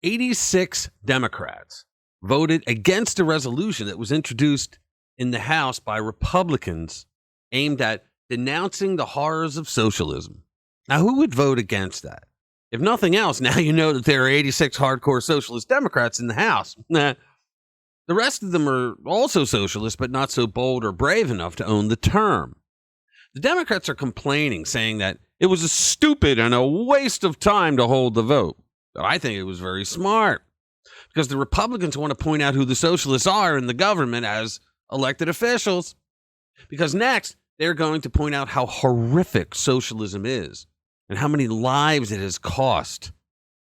86 Democrats voted against a resolution that was introduced in the House by Republicans aimed at denouncing the horrors of socialism. Now, who would vote against that? If nothing else, now you know that there are 86 hardcore socialist Democrats in the House. The rest of them are also socialists, but not so bold or brave enough to own the term. The Democrats are complaining, saying that it was a stupid and a waste of time to hold the vote. But I think it was very smart, because the Republicans want to point out who the socialists are in the government as elected officials. Because next, they're going to point out how horrific socialism is and how many lives it has cost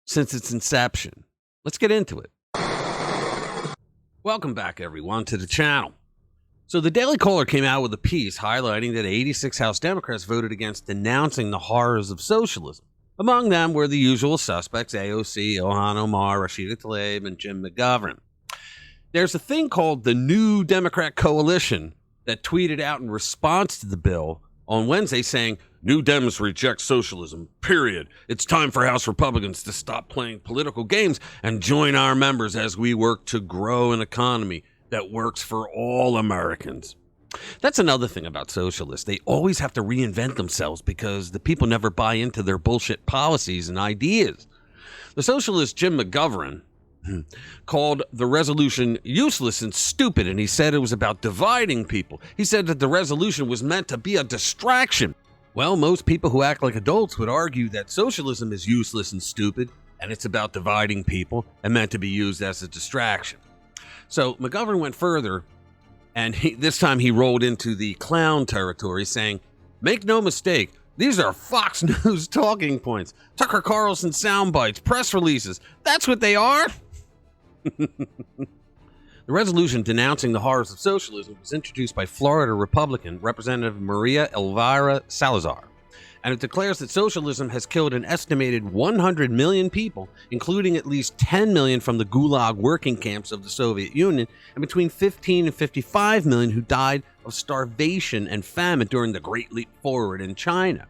since its inception. Let's get into it. Welcome back, everyone, to the channel. So the Daily Caller came out with a piece highlighting that 86 House Democrats voted against denouncing the horrors of socialism. Among them were the usual suspects, AOC, Ilhan Omar, Rashida Tlaib, and Jim McGovern. There's a thing called the New Democrat Coalition that tweeted out in response to the bill on Wednesday saying, "New Dems reject socialism, period. It's time for House Republicans to stop playing political games and join our members as we work to grow an economy that works for all Americans." That's another thing about socialists. They always have to reinvent themselves because the people never buy into their bullshit policies and ideas. The socialist Jim McGovern called the resolution useless and stupid, and he said it was about dividing people. He said that the resolution was meant to be a distraction. Well, most people who act like adults would argue that socialism is useless and stupid, and it's about dividing people and meant to be used as a distraction. So McGovern went further, and this time he rolled into the clown territory, saying, "Make no mistake, these are Fox News talking points, Tucker Carlson sound bites, press releases. That's what they are." The resolution denouncing the horrors of socialism was introduced by Florida Republican Representative Maria Elvira Salazar, and it declares that socialism has killed an estimated 100 million people, including at least 10 million from the Gulag working camps of the Soviet Union, and between 15 and 55 million who died of starvation and famine during the Great Leap Forward in China.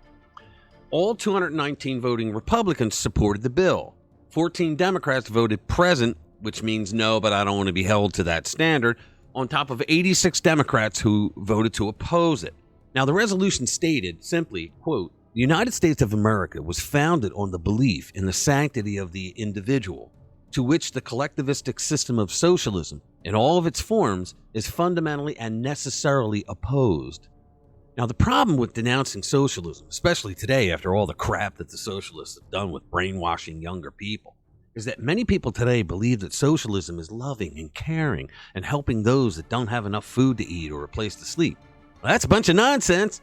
All 219 voting Republicans supported the bill. 14 Democrats voted present, which means no, but I don't want to be held to that standard, on top of 86 Democrats who voted to oppose it. Now, the resolution stated simply, quote, "The United States of America was founded on the belief in the sanctity of the individual, to which the collectivistic system of socialism, in all of its forms, is fundamentally and necessarily opposed." Now, the problem with denouncing socialism, especially today after all the crap that the socialists have done with brainwashing younger people, is that many people today believe that socialism is loving and caring and helping those that don't have enough food to eat or a place to sleep. Well, that's a bunch of nonsense.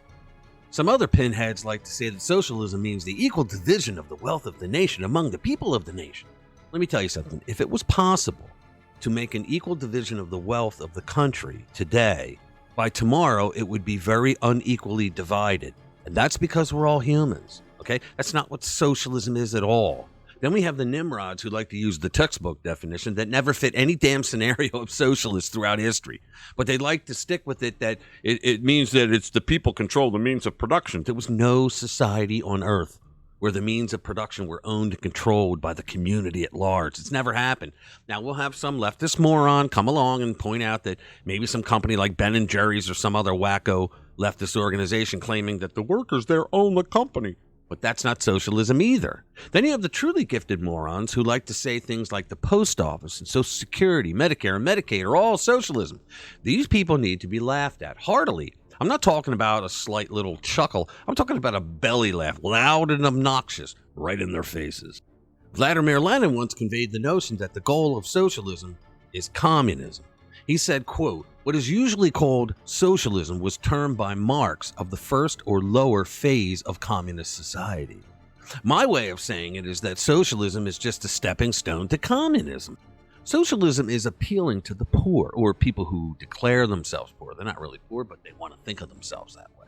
Some other pinheads like to say that socialism means the equal division of the wealth of the nation among the people of the nation. Let me tell you something. If it was possible to make an equal division of the wealth of the country today, by tomorrow it would be very unequally divided. And that's because we're all humans, okay? That's not what socialism is at all. Then we have the Nimrods who like to use the textbook definition that never fit any damn scenario of socialists throughout history. But they like to stick with it that it means that it's the people control the means of production. There was no society on earth where the means of production were owned and controlled by the community at large. It's never happened. Now, we'll have some leftist moron come along and point out that maybe some company like Ben & Jerry's or some other wacko leftist organization claiming that the workers there own the company. But that's not socialism either. Then you have the truly gifted morons who like to say things like the post office and Social Security, Medicare, and Medicaid are all socialism. These people need to be laughed at heartily. I'm not talking about a slight little chuckle. I'm talking about a belly laugh, loud and obnoxious, right in their faces. Vladimir Lenin once conveyed the notion that the goal of socialism is communism. He said, quote, "What is usually called socialism was termed by Marx of the first or lower phase of communist society. My way of saying it is that socialism is just a stepping stone to communism. Socialism is appealing to the poor, or people who declare themselves poor. They're not really poor, but they want to think of themselves that way.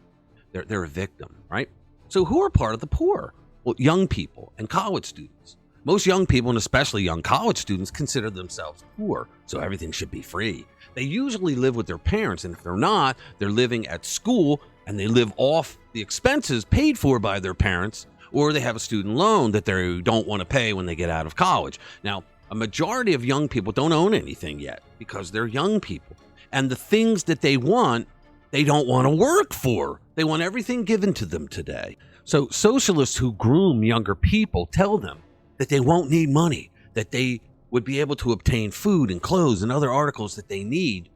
They're a victim, right? So who are part of the poor? Well, young people and college students. Most young people, and especially young college students, consider themselves poor, so everything should be free. They usually live with their parents, and if they're not, they're living at school, and they live off the expenses paid for by their parents, or they have a student loan that they don't want to pay when they get out of college. Now, A majority of young people don't own anything yet because they're young people. And the things that they want, they don't want to work for. They want everything given to them today. So socialists who groom younger people tell them that they won't need money, that they would be able to obtain food and clothes and other articles that they need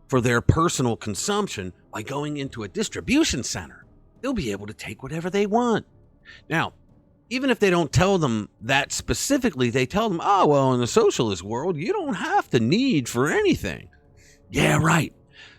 for their personal consumption by going into a distribution center. They'll be able to take whatever they want. Now, even if they don't tell them that specifically, they tell them, oh, well, in the socialist world, you don't have to need for anything. Yeah, right.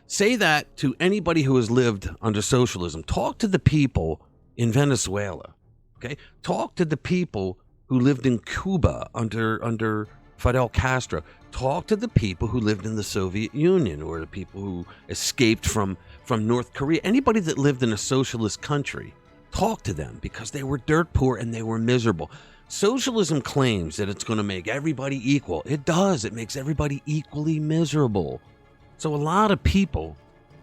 Say that to anybody who has lived under socialism. Talk to the people in Venezuela. Okay? Talk to the people who lived in Cuba under Fidel Castro. Talk to the people who lived in the Soviet Union, or the people who escaped from North Korea. Anybody that lived in a socialist country, talk to them, because they were dirt poor and they were miserable. Socialism claims that it's going to make everybody equal. It does. It makes everybody equally miserable. So a lot of people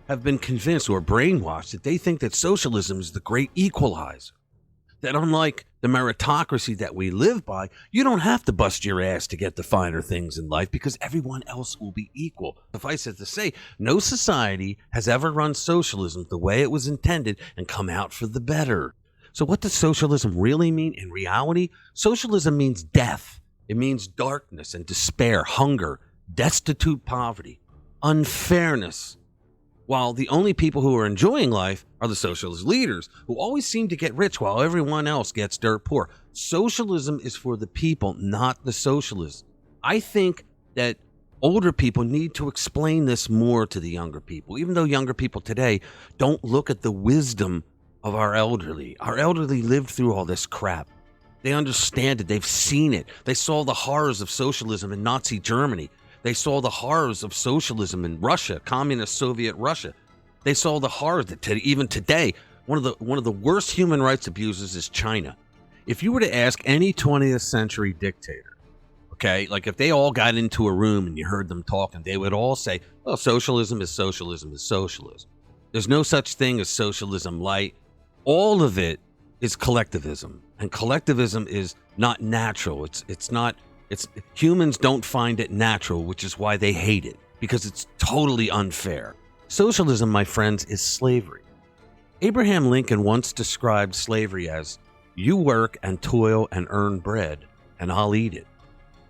have been convinced or brainwashed that they think that socialism is the great equalizer. That unlike the meritocracy that we live by, you don't have to bust your ass to get the finer things in life because everyone else will be equal. Suffice it to say, no society has ever run socialism the way it was intended and come out for the better. So what does socialism really mean? In reality, socialism means death. It means darkness and despair, hunger, destitute poverty, unfairness. While the only people who are enjoying life are the socialist leaders, who always seem to get rich while everyone else gets dirt poor. Socialism is for the people, not the socialists. I think that older people need to explain this more to the younger people, even though younger people today don't look at the wisdom of our elderly. Our elderly lived through all this crap. They understand it. They've seen it. They saw the horrors of socialism in Nazi Germany. They saw the horrors of socialism in Russia, communist Soviet Russia. They saw the horrors that even today, one of the worst human rights abuses is China. If you were to ask any 20th century dictator, okay, like if they all got into a room and you heard them talking, they would all say, oh, socialism is socialism is socialism. There's no such thing as socialism light. All of it is collectivism, and collectivism is not natural. It's humans don't find it natural, which is why they hate it, because it's totally unfair. Socialism, my friends, is slavery. Abraham Lincoln once described slavery as, you work and toil and earn bread, and I'll eat it.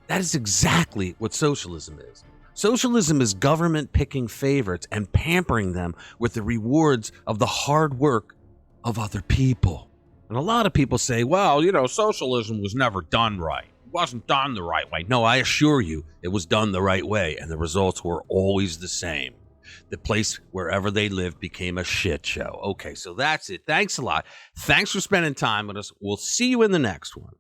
That is exactly what socialism is. Socialism is government picking favorites and pampering them with the rewards of the hard work of other people. And a lot of people say, well, socialism was never done right. It wasn't done the right way. No, I assure you, it was done the right way, and the results were always the same. The place wherever they lived became a shit show. Okay, so that's it. Thanks a lot. Thanks for spending time with us. We'll see you in the next one.